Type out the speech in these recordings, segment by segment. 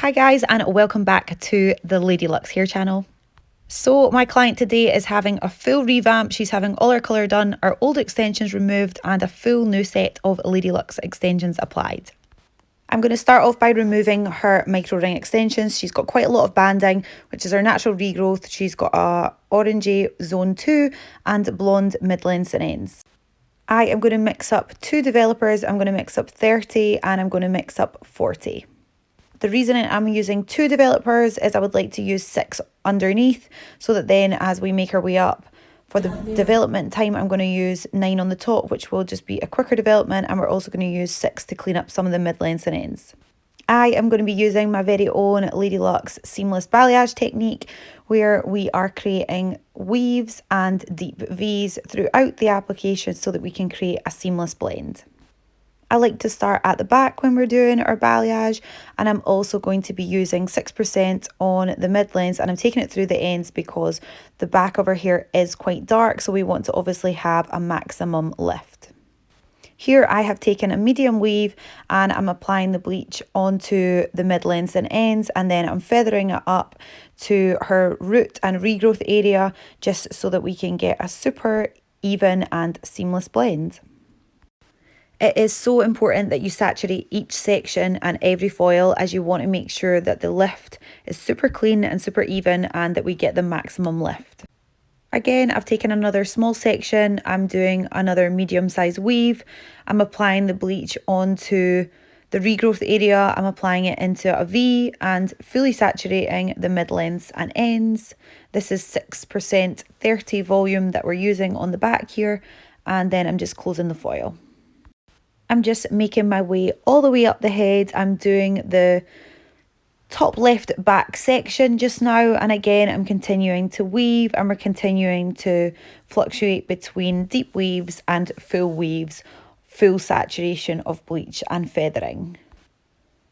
Hi guys, and welcome back to the Ladylux hair channel. So my client today is having a full revamp. She's having all her colour done, her old extensions removed and a full new set of Ladylux extensions applied. I'm going to start off by removing her micro ring extensions. She's got quite a lot of banding, which is her natural regrowth. She's got a orangey zone 2 and blonde mid-lengths and ends. I am going to mix up 2 developers. I'm going to mix up 30 and I'm going to mix up 40. The reason I'm using 2 developers is I would like to use 6 underneath, so that then as we make our way up for the development time, I'm going to use 9 on the top, which will just be a quicker development, and we're also going to use 6 to clean up some of the mid-lengths and ends. I am going to be using my very own Ladylux seamless balayage technique, where we are creating weaves and deep V's throughout the application so that we can create a seamless blend. I like to start at the back when we're doing our balayage, and I'm also going to be using 6% on the mid-lengths, and I'm taking it through the ends because the back of our hair is quite dark, so we want to obviously have a maximum lift. Here I have taken a medium weave and I'm applying the bleach onto the mid-lengths and ends, and then I'm feathering it up to her root and regrowth area just so that we can get a super even and seamless blend. It is so important that you saturate each section and every foil, as you want to make sure that the lift is super clean and super even and that we get the maximum lift. Again, I've taken another small section, I'm doing another medium size weave, I'm applying the bleach onto the regrowth area, I'm applying it into a V and fully saturating the mid-lengths and ends. This is 6% 30 volume that we're using on the back here, and then I'm just closing the foil. I'm just making my way all the way up the head. I'm doing the top left back section just now, and again I'm continuing to weave, and we're continuing to fluctuate between deep weaves and full weaves, full saturation of bleach and feathering.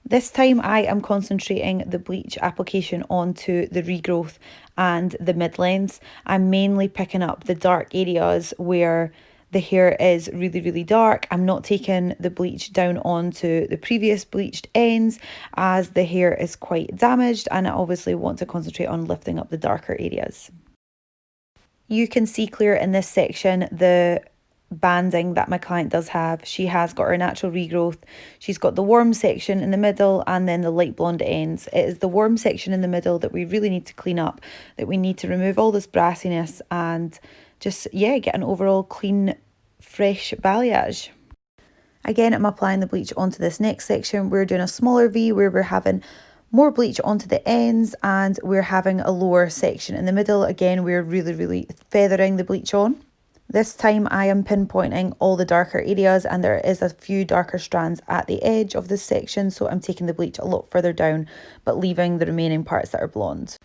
This time I am concentrating the bleach application onto the regrowth and the mid-lengths. I'm mainly picking up the dark areas where the hair is really dark. I'm not taking the bleach down onto the previous bleached ends, as the hair is quite damaged, and I obviously want to concentrate on lifting up the darker areas. You can see clear in this section the banding that my client does have. She has got her natural regrowth, she's got the warm section in the middle, and then the light blonde ends. It is the warm section in the middle that we really need to clean up, that we need to remove all this brassiness and just, yeah, get an overall clean, fresh balayage. Again, I'm applying the bleach onto this next section. We're doing a smaller V where we're having more bleach onto the ends, and we're having a lower section in the middle. Again, we're really feathering the bleach on. This time I am pinpointing all the darker areas, and there is a few darker strands at the edge of this section, so I'm taking the bleach a lot further down but leaving the remaining parts that are blonde.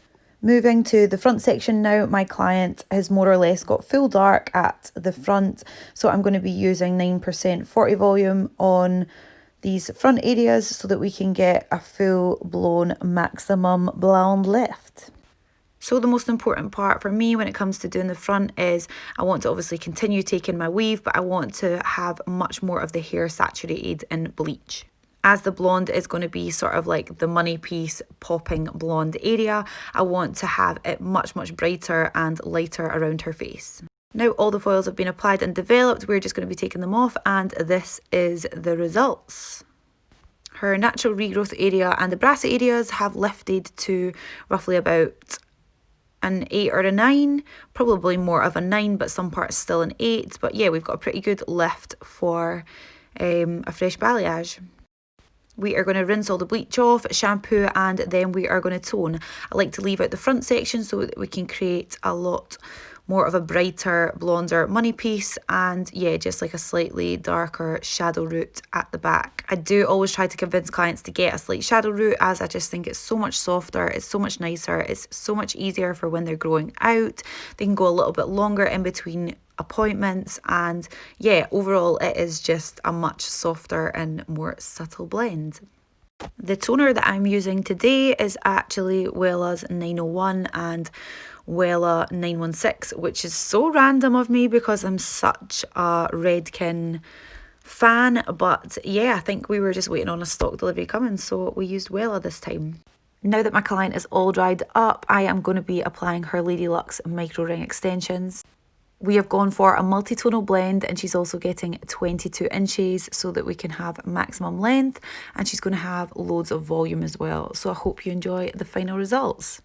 Moving to the front section now, my client has more or less got full dark at the front, so I'm going to be using 9% 40 volume on these front areas so that we can get a full blown maximum blonde lift. So the most important part for me when it comes to doing the front is I want to obviously continue taking my weave, but I want to have much more of the hair saturated in bleach. As the blonde is going to be sort of like the money piece popping blonde area, I want to have it much brighter and lighter around her face. Now all the foils have been applied and developed, we're just going to be taking them off, and this is the results. Her natural regrowth area and the brassy areas have lifted to roughly about an 8 or a 9, probably more of a 9, but some parts still an 8. But yeah, we've got a pretty good lift for a fresh balayage. We are going to rinse all the bleach off, shampoo, and then we are going to tone. I like to leave out the front section so that we can create a lot more of a brighter, blonder money piece, and yeah, just like a slightly darker shadow root at the back. I do always try to convince clients to get a slight shadow root, as I just think it's so much softer, it's so much nicer, it's so much easier for when they're growing out. They can go a little bit longer in between appointments, and yeah, overall it is just a much softer and more subtle blend. The toner that I'm using today is actually Wella's 901 and Wella 916, which is so random of me because I'm such a Redken fan, but yeah, I think we were just waiting on a stock delivery coming, so we used Wella this time. Now that my client is all dried up, I am going to be applying her Ladylux micro ring extensions. We have gone for a multi-tonal blend, and she's also getting 22 inches so that we can have maximum length, and she's going to have loads of volume as well. So I hope you enjoy the final results.